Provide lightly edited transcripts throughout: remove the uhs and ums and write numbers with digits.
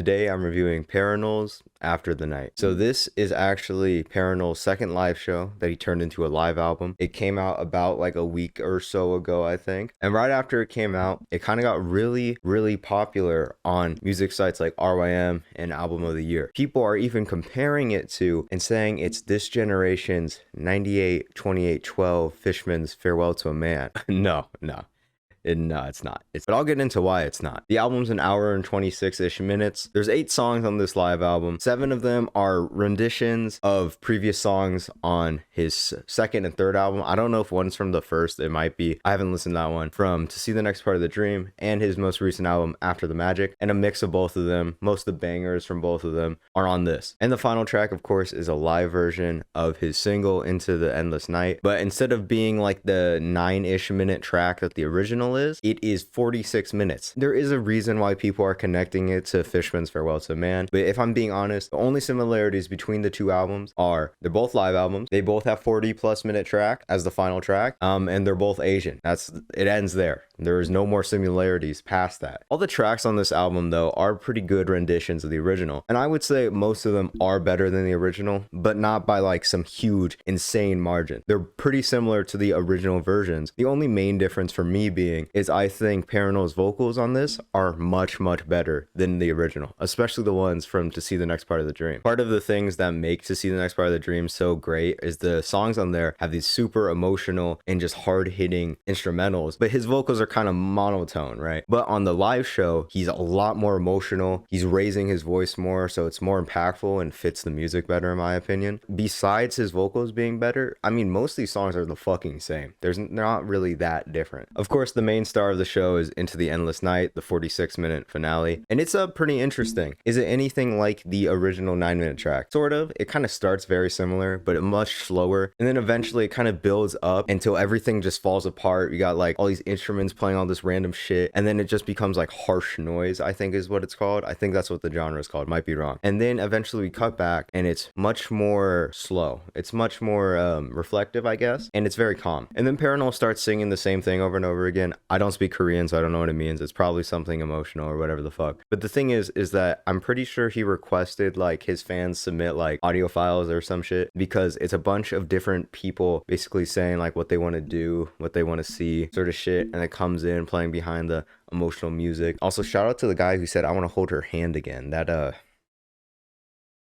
Today I'm reviewing Parannoul's After the Night. So this is actually Parannoul's second live show that he turned into a live album. It came out about like a week or so ago, I think. And right after it came out, it kind of got really popular on music sites like RYM and Album of the Year. People are even comparing it to and saying it's this generation's 98, 28, 12 Fishman's Farewell to a Man. No. No, it's not. But I'll get into why it's not. The album's an hour and 26-ish minutes. There's 8 songs on this live album. 7 of them are renditions of previous songs on his second and third album. I don't know if one's from the first. It might be. I haven't listened to that one. From To See the Next Part of the Dream and his most recent album, After the Magic. And a mix of both of them. Most of the bangers from both of them are on this. And the final track, of course, is a live version of his single, Into the Endless Night. But instead of being like the 9-ish minute track that the original is, it is 46 minutes. There is a reason why people are connecting it to Fishman's Farewell to a Man, but if I'm being honest, the only similarities between the two albums are they're both live albums, they both have 40+ minute track as the final track, and they're both Asian. It ends there. There is no more similarities past that. All the tracks on this album though are pretty good renditions of the original, and I would say most of them are better than the original, but not by like some huge insane margin. They're pretty similar to the original versions. The only main difference for me being is I think Parannoul's vocals on this are much better than the original, especially the ones from To See the Next Part of the Dream. Part of the things that make To See the Next Part of the Dream so great is the songs on there have these super emotional and just hard-hitting instrumentals, but his vocals are kind of monotone, right? But on the live show, he's a lot more emotional. He's raising his voice more, so it's more impactful and fits the music better in my opinion. Besides his vocals being better, I mean, most of these songs are the fucking same. They're not really that different. Of course, the main star of the show is Into the Endless Night, the 46-minute finale, and it's pretty interesting. Is it anything like the original 9-minute track? Sort of. It kind of starts very similar, but much slower, and then eventually it kind of builds up until everything just falls apart. You got like all these instruments playing all this random shit, and then it just becomes like harsh noise, I think is what it's called. I think that's what the genre is called, might be wrong. And then eventually we cut back and it's much more slow. It's much more reflective, I guess, and it's very calm. And then Parannoul starts singing the same thing over and over again. I don't speak Korean, so I don't know what it means. It's probably something emotional or whatever the fuck. But the thing is that I'm pretty sure he requested like his fans submit like audio files or some shit, because it's a bunch of different people basically saying like what they want to do, what they want to see, sort of shit, and it comes in playing behind the emotional music. Also, shout out to the guy who said, "I want to hold her hand again." That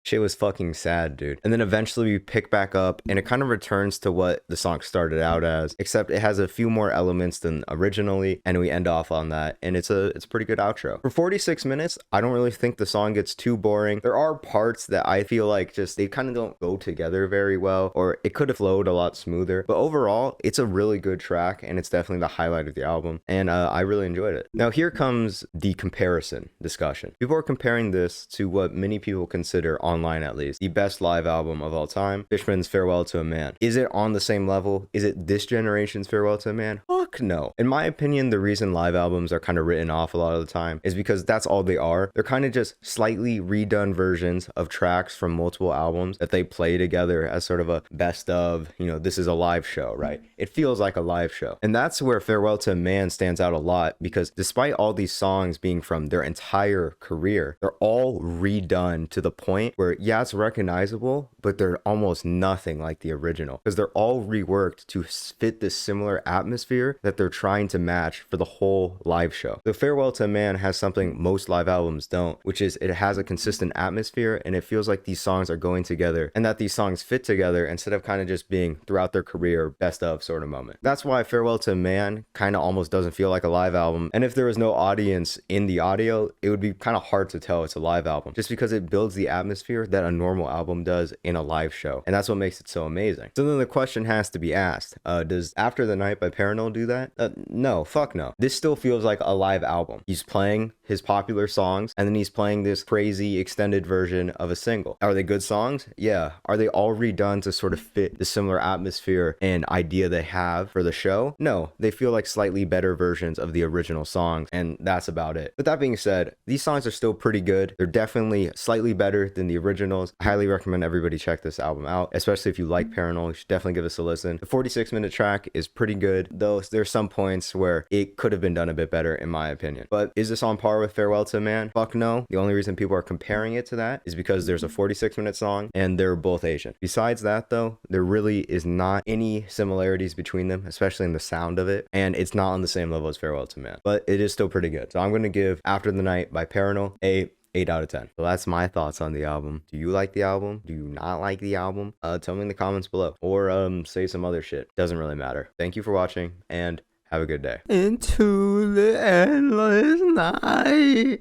shit was fucking sad, dude. And then eventually we pick back up and it kind of returns to what the song started out as, except it has a few more elements than originally, and we end off on that, and it's a pretty good outro. For 46 minutes, I don't really think the song gets too boring. There are parts that I feel like just they kind of don't go together very well, or it could have flowed a lot smoother, but overall it's a really good track, and it's definitely the highlight of the album, and I really enjoyed it. Now here comes the comparison discussion. People are comparing this to what many people consider, online at least, the best live album of all time, Fishman's Farewell to a Man. Is it on the same level? Is it this generation's Farewell to a Man? Fuck no. In my opinion, the reason live albums are kind of written off a lot of the time is because that's all they are. They're kind of just slightly redone versions of tracks from multiple albums that they play together as sort of a best of, you know, this is a live show, right? It feels like a live show. And that's where Farewell to a Man stands out a lot, because despite all these songs being from their entire career, they're all redone to the point where, yeah, it's recognizable, but they're almost nothing like the original, because they're all reworked to fit this similar atmosphere that they're trying to match for the whole live show. The Farewell to a Man has something most live albums don't, which is it has a consistent atmosphere, and it feels like these songs are going together and that these songs fit together instead of kind of just being throughout their career best of sort of moment. That's why Farewell to a Man kind of almost doesn't feel like a live album, and if there was no audience in the audio, it would be kind of hard to tell it's a live album, just because it builds the atmosphere that a normal album does in a live show, and that's what makes it so amazing. So then the question has to be asked, does After the Night by Parannoul do that? No, fuck no. This still feels like a live album. He's playing his popular songs, and then he's playing this crazy extended version of a single. Are they good songs? Yeah. Are they all redone to sort of fit the similar atmosphere and idea they have for the show? No, they feel like slightly better versions of the original songs, and that's about it. But that being said, these songs are still pretty good. They're definitely slightly better than the originals. I highly recommend everybody check this album out, especially if you like Parannoul. You should definitely give this a listen. The 46-minute track is pretty good, though there's some points where it could have been done a bit better in my opinion. But is this on par with Farewell to a Man? Fuck no. The only reason people are comparing it to that is because there's a 46-minute song and they're both Asian. Besides that though, there really is not any similarities between them, especially in the sound of it, and it's not on the same level as Farewell to a Man, but it is still pretty good. So I'm going to give After the Night by Parannoul a 8 out of 10. So that's my thoughts on the album. Do you like the album? Do you not like the album? Tell me in the comments below, or say some other shit. Doesn't really matter. Thank you for watching and have a good day. Into the endless night.